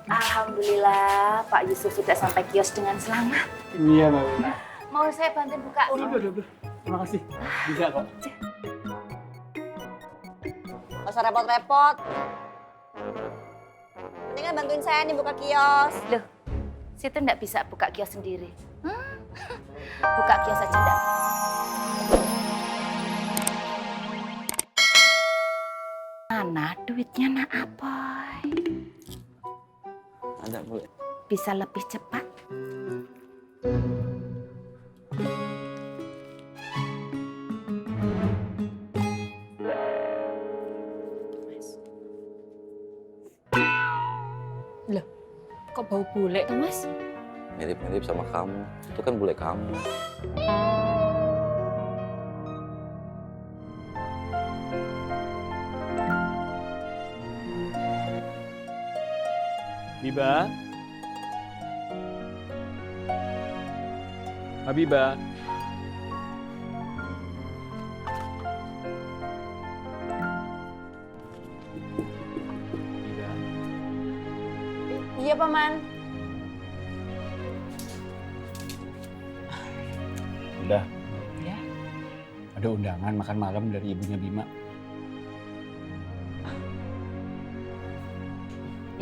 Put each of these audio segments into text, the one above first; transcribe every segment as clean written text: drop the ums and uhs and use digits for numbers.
Alhamdulillah, Pak Yusuf sudah sampai kios dengan selamat. Iya, Mbak Wina. Mau saya bantu buka? Oh, udah. Terima kasih. Bisa kok. Gak usah repot-repot. Mendingan bantuin saya nih buka kios. Loh, saya tuh nggak bisa buka kios sendiri. Buka kios aja enggak. Mana duitnya nak Apoy? Ada, Bu. Bisa lebih cepat. Loh, kok bau bule tuh, Mas? Mirip-mirip sama kamu. Itu kan bule kamu. Biba. Habiba. Biba. Iya, Paman. Udah. Ya. Ada undangan makan malam dari ibunya Bima.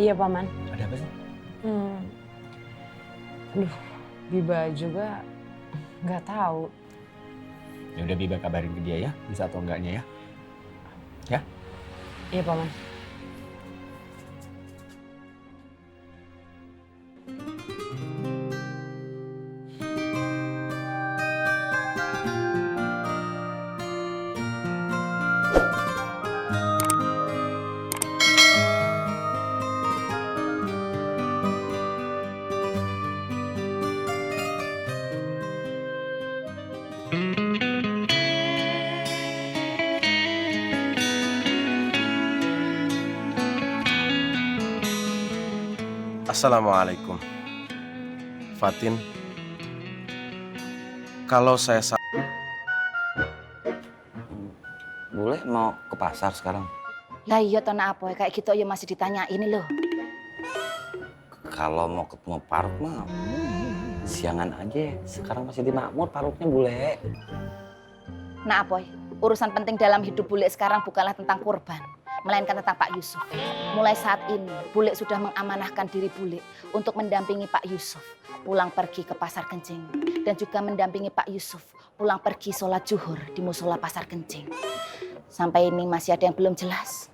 Iya, Paman. Ada apa sih? Aduh, Biba juga nggak tahu. Ya udah Biba kabarin ke dia ya, bisa atau enggaknya ya. Ya? Iya, Paman. Assalamualaikum. Fatin, kalau saya Bule mau ke pasar sekarang. Lah iya toh nak Apoy, kayak gitu ya masih ditanya ini loh. Kalau mau ketemu Paruk mah siangan aja. Sekarang masih di Makmur Paruknya, Bule. Nah Apoy, urusan penting dalam hidup Bule sekarang bukanlah tentang kurban, melainkan tentang Pak Yusuf. Mulai saat ini, Bule sudah mengamanahkan diri Bule untuk mendampingi Pak Yusuf pulang pergi ke Pasar Kencing. Dan juga mendampingi Pak Yusuf pulang pergi sholat zuhur di musola Pasar Kencing. Sampai ini masih ada yang belum jelas.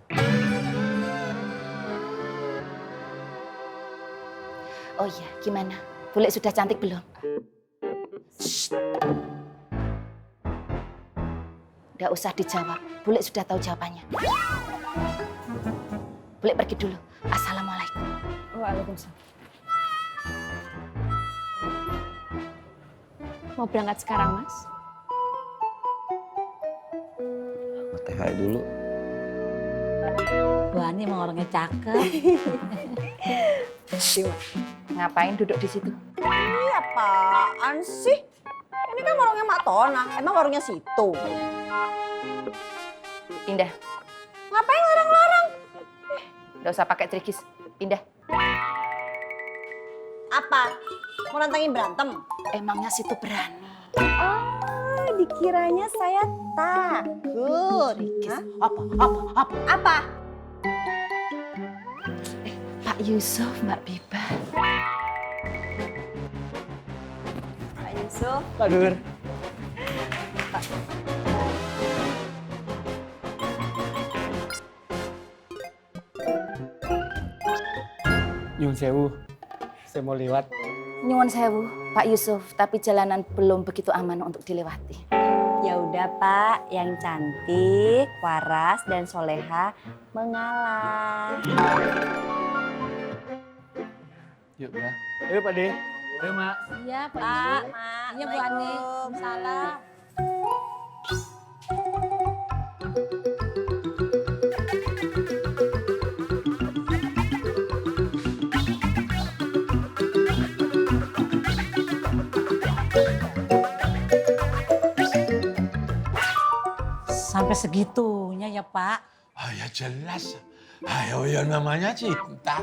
Oh iya, gimana? Bule sudah cantik belum? Shh. Nggak usah dijawab, Bule sudah tahu jawabannya. Bule pergi dulu. Assalamualaikum. Waalaikumsalam. Mau berangkat sekarang, Mas? Ngeteh dulu. Bu Ani emang orangnya cakep. Ngapain duduk di situ? Ini apaan sih? Ini kan warungnya Mak Tona. Emang warungnya situ? Pindah. Ngapain larang-larang? Nggak usah pakai trikis. Pindah. Apa? Mau nantangin berantem? Emangnya situ berani? Oh, dikiranya saya takut. Trikis. Hah? Apa? Pak Yusuf, Mbak Biba. Pak Yusuf. Pak Dur. Nyun sewu, saya mau lewat. Nyuwun sewu, Pak Yusuf, tapi jalanan belum begitu aman untuk dilewati. Ya udah Pak, yang cantik, waras, dan soleha mengalah. Yuk ya. Ayo Pak De. Ayo Mak. Iya, Pak. Pak, Iya, Bu Ani. Salam. Sampai segitunya ya Pak. Ah ya jelas. Ayo ya namanya cinta.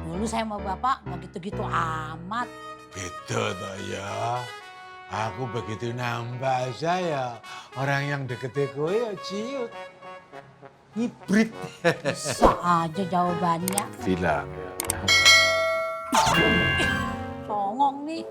Dulu saya sama Bapak nggak gitu-gitu amat. Gitu toh ya. Aku begitu nambah saya. Orang yang deket gue ya ciut. Hibrid. Bisa aja jawabannya. Bilang ya. Songong nih.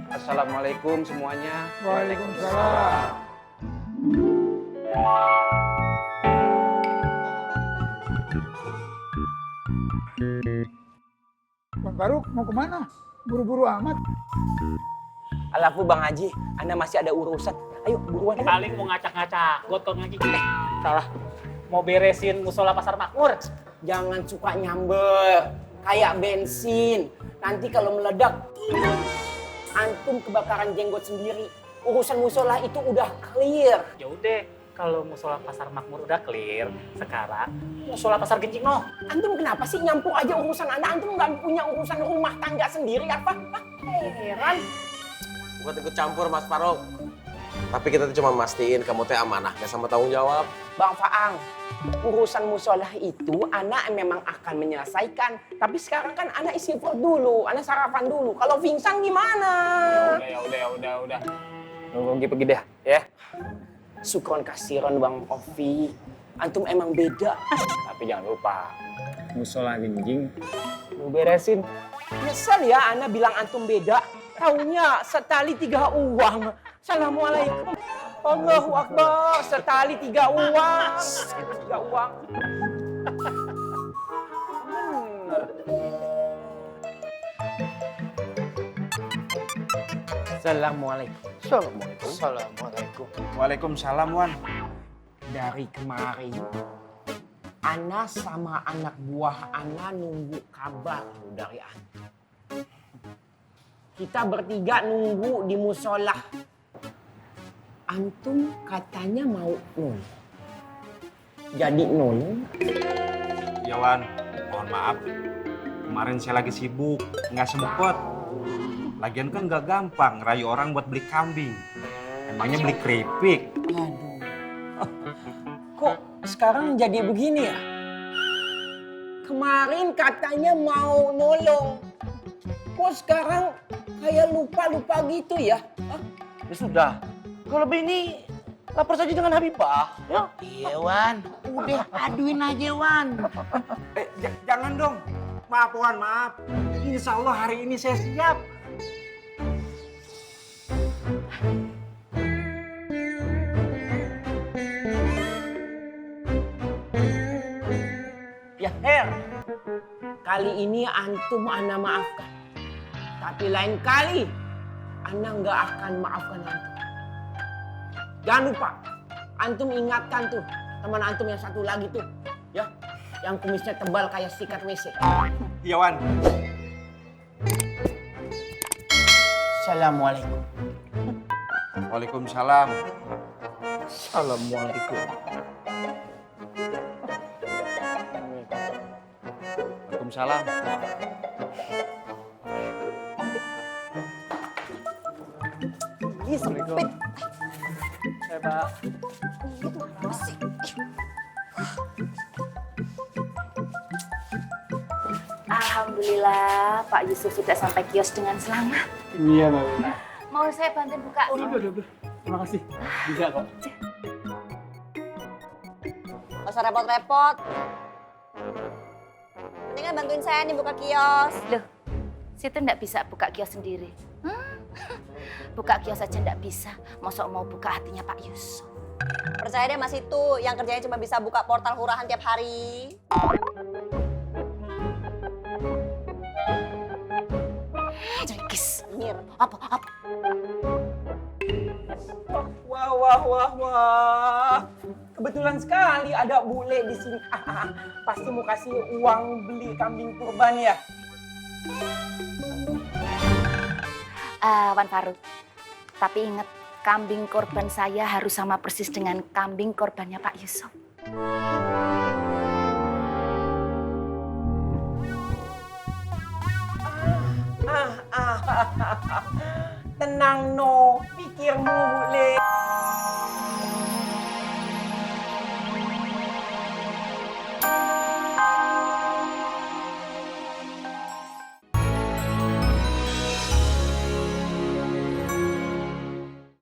Assalamualaikum semuanya. Waalaikumsalam. Bang Faruk mau kemana? Buru-buru amat. Alafu Bang Haji, Anda masih ada urusan. Ayo buruan. Paling mau ngacak-ngacak, gotong lagi. Salah. Mau beresin musola pasar makmur. Jangan suka nyamber, kayak bensin. Nanti kalau meledak, antum kebakaran jenggot sendiri. Urusan musola itu udah clear. Ya udah, kalau musola pasar makmur udah clear, sekarang musola pasar Gencing no. Antum kenapa sih nyampur aja urusan Anda? Antum nggak punya urusan rumah tangga sendiri apa? Hah? Heran. Bukan ikut campur Mas Faruk. Tapi kita tuh cuma mastiin kamu teh amanah, gak sama tanggung jawab. Bang Faang, urusan musola itu anak memang akan menyelesaikan. Tapi sekarang kan anak isi perut dulu, anak sarapan dulu. Kalau pingsan gimana? Ya udah. Nunggu pergi deh, ya. Syukron kasiron Bang Ovi. Antum emang beda. Tapi jangan lupa, musola Gencing lu beresin. Nyesel ya anak bilang antum beda. Taunya setali 3 uang. Assalamualaikum. Allahu Akbar. Setali 3 uang. 3 uang. Assalamualaikum. Assalamualaikum. Waalaikumsalam, Wan. Dari kemarin, Ana sama anak buah Ana nunggu kabar dari Ana. Kita bertiga nunggu di musola. Antum katanya mau nolong. Jadi nolong? Ya Wan, mohon maaf. Kemarin saya lagi sibuk, nggak sempet. Lagian kan nggak gampang ngerayu orang buat beli kambing. Emangnya beli keripik. Aduh. Kok sekarang jadi begini ya? Kemarin katanya mau nolong. Kok sekarang kayak lupa-lupa gitu ya? Hah? Ya sudah. Kalau lebih ini lapor saja dengan Habibah. Ya. Iya Wan, udah aduin aja Wan. Jangan dong. Maaf Wan, maaf. Insya Allah hari ini saya siap. Ya Her, kali ini antum Ana maafkan. Tapi lain kali Ana nggak akan maafkan antum. Jangan lupa, antum ingatkan tuh teman antum yang satu lagi tuh, ya, yang kumisnya tebal kayak sikat WC. Iya Wan. Assalamualaikum. Waalaikumsalam. Assalamualaikum. Waalaikumsalam. Ih, sempit. Ya Pak. Alhamdulillah Pak Yusuf sudah sampai kios dengan selamat. Iya Mbak. Mau saya bantuin buka? Udah. Terima kasih. Bisa kok. Gak usah repot-repot. Mendingan bantuin saya nih buka kios. Loh, situ nggak bisa buka kios sendiri. Buka kios aja nggak bisa. Masa mau buka hatinya Pak Yusuf. Percaya deh Mas itu, yang kerjanya cuma bisa buka portal hurahan tiap hari. Jerikis. Nyir. Apa? Wah. Kebetulan sekali ada bule di sini. Pasti mau kasih uang beli kambing kurban ya. Wan Faruk, tapi ingat kambing korban saya harus sama persis dengan kambing korbannya Pak Yusuf. Tenang no, pikirmu Le.